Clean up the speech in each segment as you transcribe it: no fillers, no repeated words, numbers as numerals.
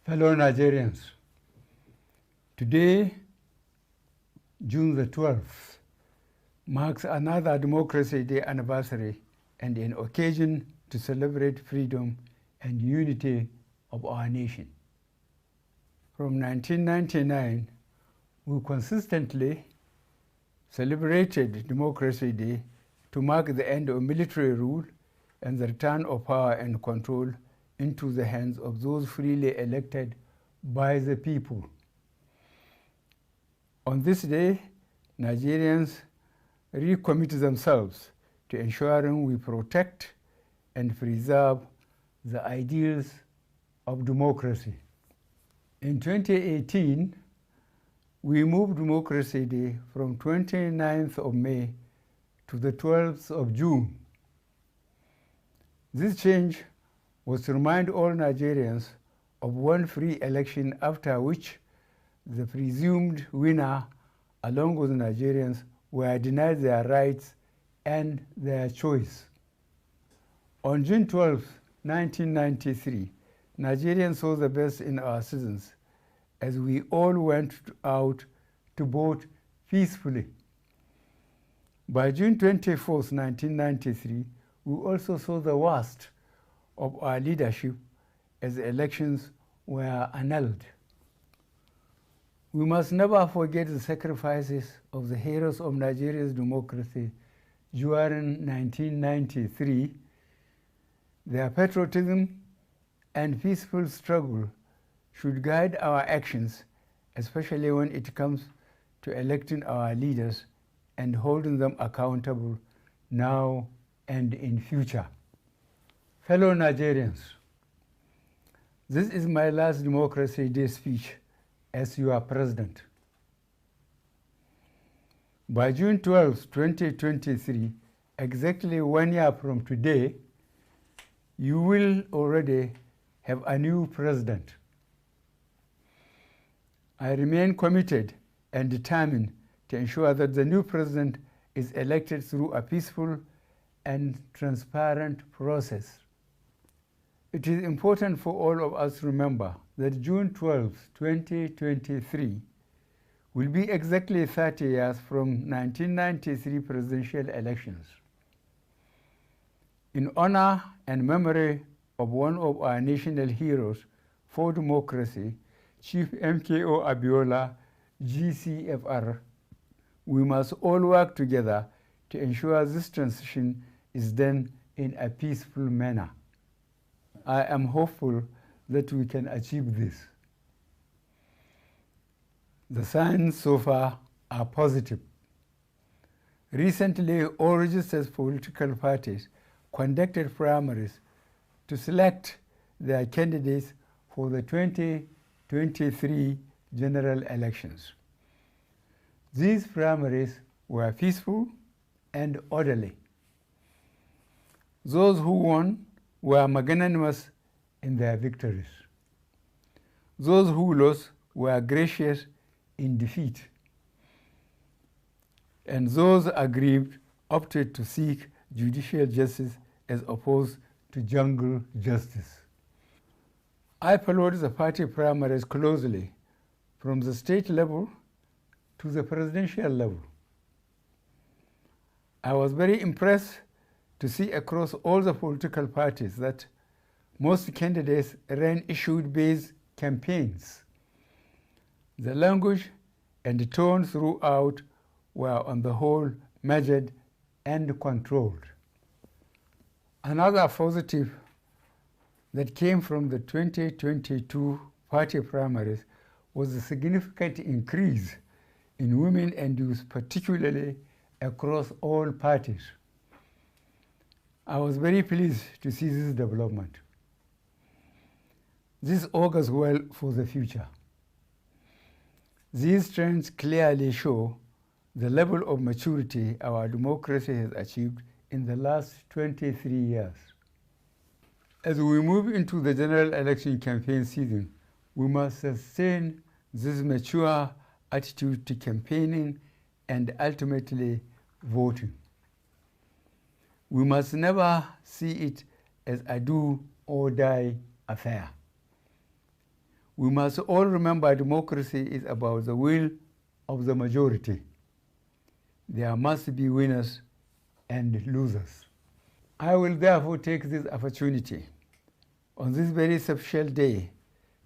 Fellow Nigerians, today, June the 12th, marks another Democracy Day anniversary and an occasion to celebrate freedom and unity of our nation. From 1999, we consistently celebrated Democracy Day to mark the end of military rule and the return of power and control into the hands of those freely elected by the people. On this day, Nigerians recommit themselves to ensuring we protect and preserve the ideals of democracy. In 2018, we moved Democracy Day from 29th of May to the 12th of June. This change was to remind all Nigerians of one free election after which the presumed winner, along with Nigerians, were denied their rights and their choice. On June 12, 1993, Nigerians saw the best in our citizens as we all went out to vote peacefully. By June 24, 1993, we also saw the worst of our leadership as the elections were annulled. We must never forget the sacrifices of the heroes of Nigeria's democracy during 1993. Their patriotism and peaceful struggle should guide our actions, especially when it comes to electing our leaders and holding them accountable now and in future. Fellow Nigerians, this is my last Democracy Day speech as your president. By June 12, 2023, exactly 1 year from today, you will already have a new president. I remain committed and determined to ensure that the new president is elected through a peaceful and transparent process. It is important for all of us to remember that June 12, 2023 will be exactly 30 years from 1993 presidential elections. In honor and memory of one of our national heroes for democracy, Chief MKO Abiola, GCFR, we must all work together to ensure this transition is done in a peaceful manner. I am hopeful that we can achieve this. The signs so far are positive. Recently, all registered political parties conducted primaries to select their candidates for the 2023 general elections. These primaries were peaceful and orderly. Those who won were magnanimous in their victories. Those who lost were gracious in defeat. And those aggrieved opted to seek judicial justice as opposed to jungle justice. I followed the party primaries closely from the state level to the presidential level. I was very impressed to see across all the political parties that most candidates ran issue-based campaigns. The language and the tone throughout were on the whole measured and controlled. Another positive that came from the 2022 party primaries was a significant increase in women and youth, particularly across all parties. I was very pleased to see this development. This augurs well for the future. These trends clearly show the level of maturity our democracy has achieved in the last 23 years. As we move into the general election campaign season, we must sustain this mature attitude to campaigning and ultimately voting. We must never see it as a do or die affair. We must all remember democracy is about the will of the majority. There must be winners and losers. I will therefore take this opportunity on this very special day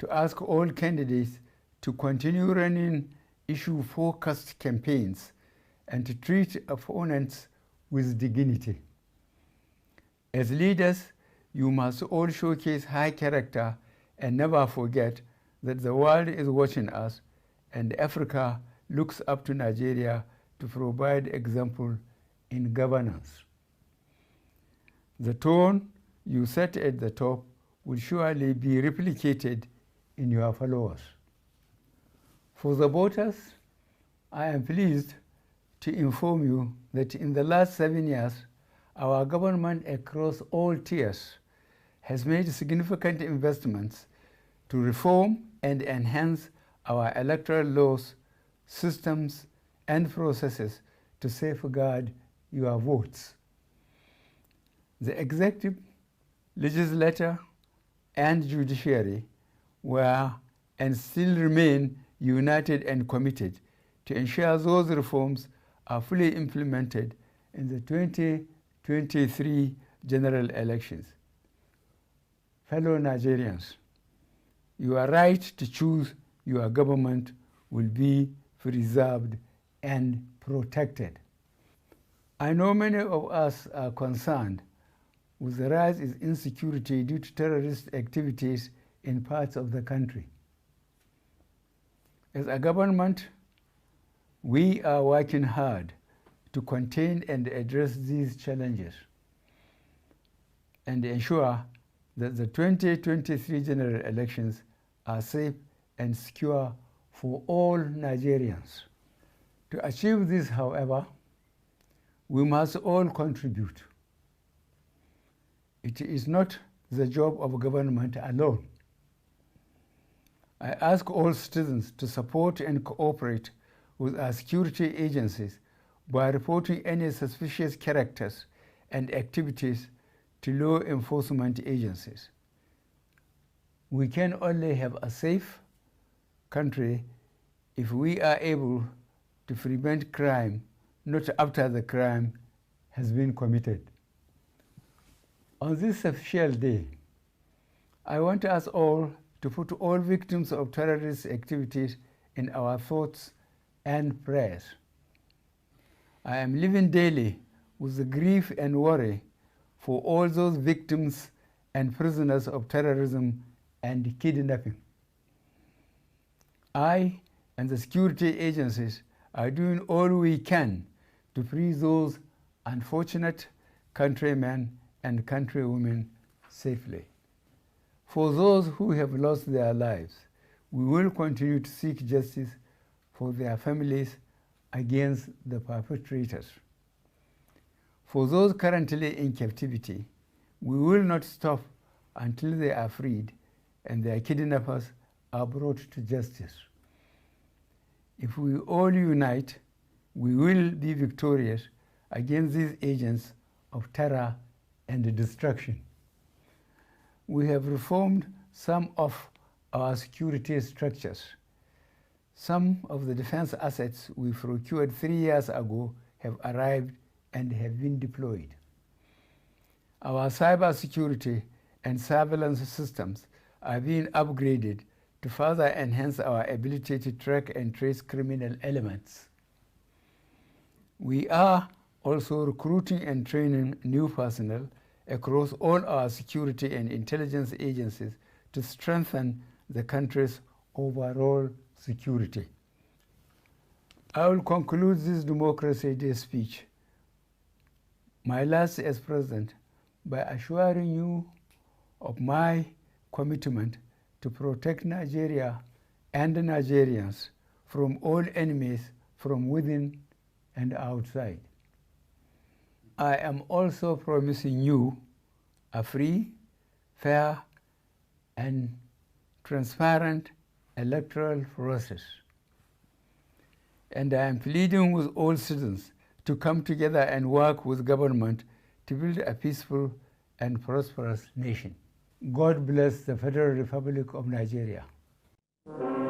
to ask all candidates to continue running issue-focused campaigns and to treat opponents with dignity. As leaders, you must all showcase high character and never forget that the world is watching us and Africa looks up to Nigeria to provide example in governance. The tone you set at the top will surely be replicated in your followers. For the voters, I am pleased to inform you that in the last 7 years, our government across all tiers has made significant investments to reform and enhance our electoral laws, systems, and processes to safeguard your votes. The executive, legislature, and judiciary were and still remain united and committed to ensure those reforms are fully implemented in the 2023 general elections. Fellow Nigerians, your right to choose your government will be preserved and protected. I know many of us are concerned with the rise in insecurity due to terrorist activities in parts of the country. As a government, we are working hard to contain and address these challenges and ensure that the 2023 general elections are safe and secure for all Nigerians. To achieve this, however, we must all contribute. It is not the job of government alone. I ask all citizens to support and cooperate with our security agencies by reporting any suspicious characters and activities to law enforcement agencies. We can only have a safe country if we are able to prevent crime, not after the crime has been committed. On this special day, I want us all to put all victims of terrorist activities in our thoughts and prayers. I am living daily with the grief and worry for all those victims and prisoners of terrorism and kidnapping. I and the security agencies are doing all we can to free those unfortunate countrymen and countrywomen safely. For those who have lost their lives, we will continue to seek justice for their families against the perpetrators. For those currently in captivity, we will not stop until they are freed and their kidnappers are brought to justice. If we all unite, we will be victorious against these agents of terror and destruction. We have reformed some of our security structures. Some of the defense assets we procured 3 years ago have arrived and have been deployed. Our cybersecurity and surveillance systems are being upgraded to further enhance our ability to track and trace criminal elements. We are also recruiting and training new personnel across all our security and intelligence agencies to strengthen the country's overall security. I will conclude this Democracy Day speech, my last as president, by assuring you of my commitment to protect Nigeria and the Nigerians from all enemies from within and outside. I am also promising you a free, fair, and transparent electoral process. And I am pleading with all citizens to come together and work with government to build a peaceful and prosperous nation. God bless the Federal Republic of Nigeria. you.